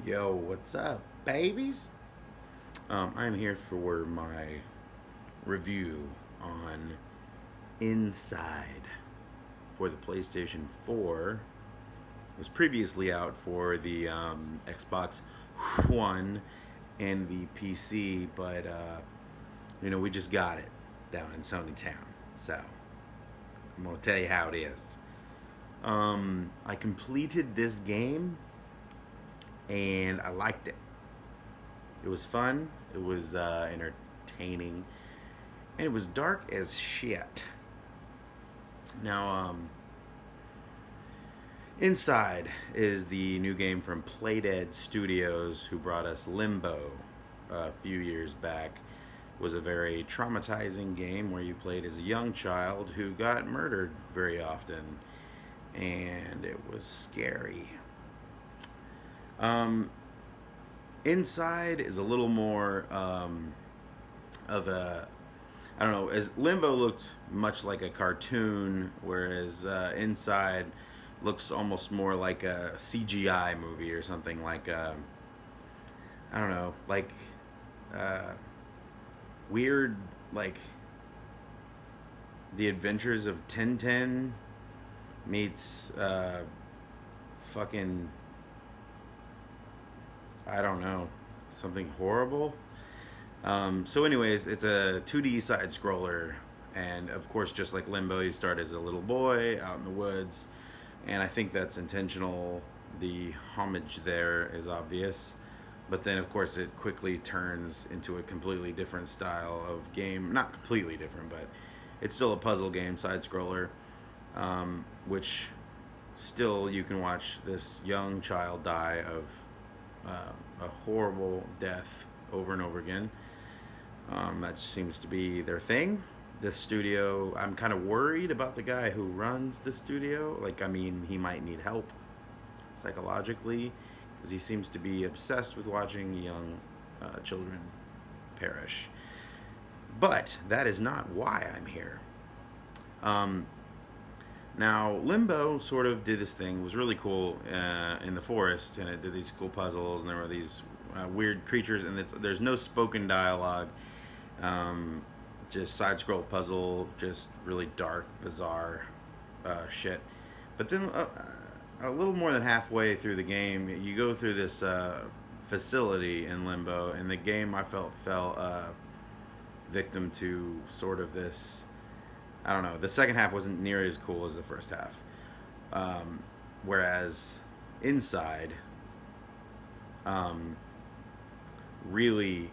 Yo, what's up, babies? I'm here for my review on Inside for the PlayStation 4. It was previously out for the Xbox One and the PC, but we just got it down in Sony Town. So I'm gonna tell you how it is. I completed this game and I liked it. It was fun. It was entertaining, and it was dark as shit. Now, Inside is the new game from Playdead Studios, who brought us Limbo a few years back. It was a very traumatizing game where you played as a young child who got murdered very often, and it was scary. Um, Inside is a little more of a I don't know. As Limbo looked much like a cartoon, whereas Inside looks almost more like a CGI movie or something like I don't know, like uh, weird like the Adventures of Tintin meets fucking I don't know, something horrible. Anyways, it's a 2D side scroller, and of course, just like Limbo, you start as a little boy out in the woods, and I think that's intentional. The homage there is obvious, but then of course it quickly turns into a completely different style of game. Not completely different, but it's still a puzzle game, side scroller, which still you can watch this young child die of a horrible death over and over again. That seems to be their thing. This studio, I'm kind of worried about the guy who runs the studio. Like, I mean, he might need help psychologically because he seems to be obsessed with watching young children perish. But that is not why I'm here. Um, Now, Limbo sort of did this thing. It was really cool in the forest, and it did these cool puzzles, and there were these weird creatures, and there's no spoken dialogue. Um, just side scroll puzzle, just really dark, bizarre shit. But then a little more than halfway through the game, you go through this facility in Limbo, and the game I felt fell victim to sort of this. I don't know. The second half wasn't near as cool as the first half. Um, Whereas Inside um, really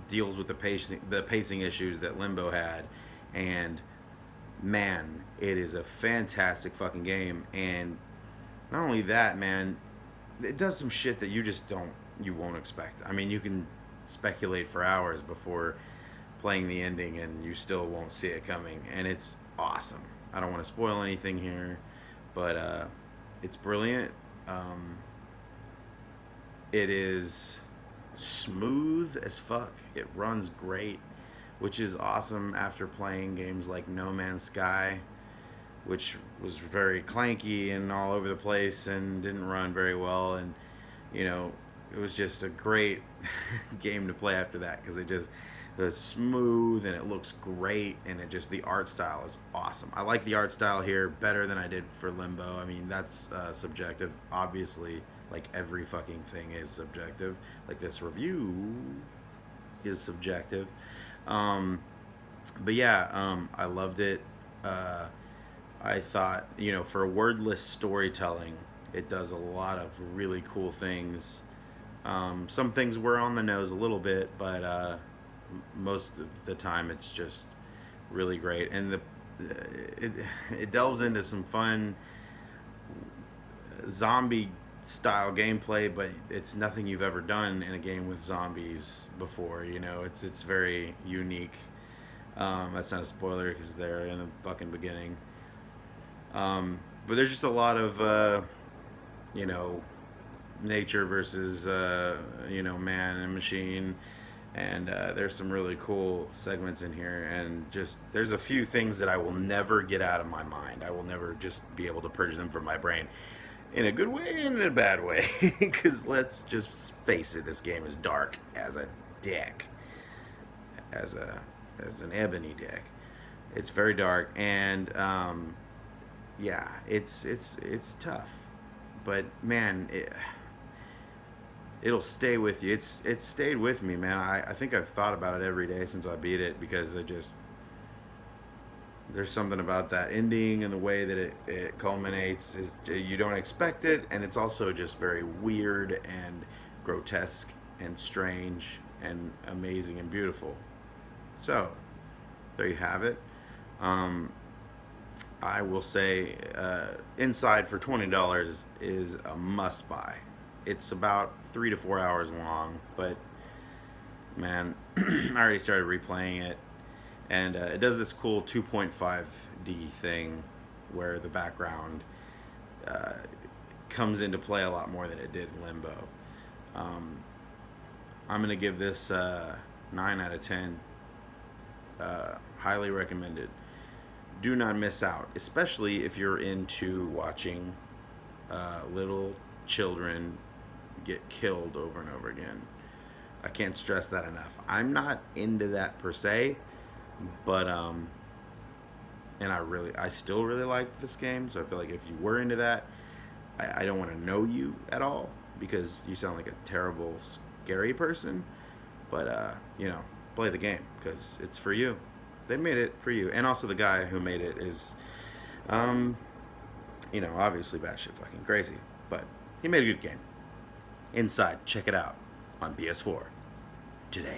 deals with the pacing issues that Limbo had, and man, it is a fantastic fucking game. And not only that, man, it does some shit that you won't expect. I mean, you can speculate for hours before playing the ending, and you still won't see it coming, and it's awesome. I don't want to spoil anything here, but it's brilliant. Um, it is smooth as fuck. It runs great, which is awesome after playing games like No Man's Sky, which was very clanky and all over the place and didn't run very well. And, you know, it was just a great game to play after that because it was smooth and it looks great, and it just the art style is awesome. I like the art style here better than I did for Limbo. I mean, that's subjective, obviously. Like every fucking thing is subjective. Like this review is subjective. Um, but yeah, I loved it. Uh, I thought, for wordless storytelling, it does a lot of really cool things. Some things were on the nose a little bit, but most of the time it's just really great. And it, it delves into some fun zombie style gameplay, but it's nothing you've ever done in a game with zombies before. It's very unique. That's not a spoiler because they're in the fucking beginning. But there's just a lot of you know nature versus man and machine, and there's some really cool segments in here, and just there's a few things that I will never get out of my mind. I will never just be able to purge them from my brain. in a good way and in a bad way. Because let's just face it, this game is dark as a dick, as a as an ebony dick. It's very dark, and yeah, it's tough, but man, it'll stay with you. It's stayed with me, man. I think I've thought about it every day since I beat it because I just there's something about that ending and the way that it culminates is you don't expect it, and it's also just very weird and grotesque and strange and amazing and beautiful. So there you have it. um, I will say Inside for $20 is a must buy. It's about 3 to 4 hours long, but man, I already started replaying it, and it does this cool 2.5D thing where the background uh, comes into play a lot more than it did in Limbo. Um, I'm gonna give this 9 out of 10. Highly recommended. Do not miss out, especially if you're into watching little children get killed over and over again. I can't stress that enough. I'm not into that per se, but and I still really like this game. So I feel like if you were into that, I don't want to know you at all because you sound like a terrible, scary person. But play the game because it's for you. They made it for you, and also the guy who made it is, um, obviously batshit fucking crazy, but he made a good game. Inside, check it out on PS4 today.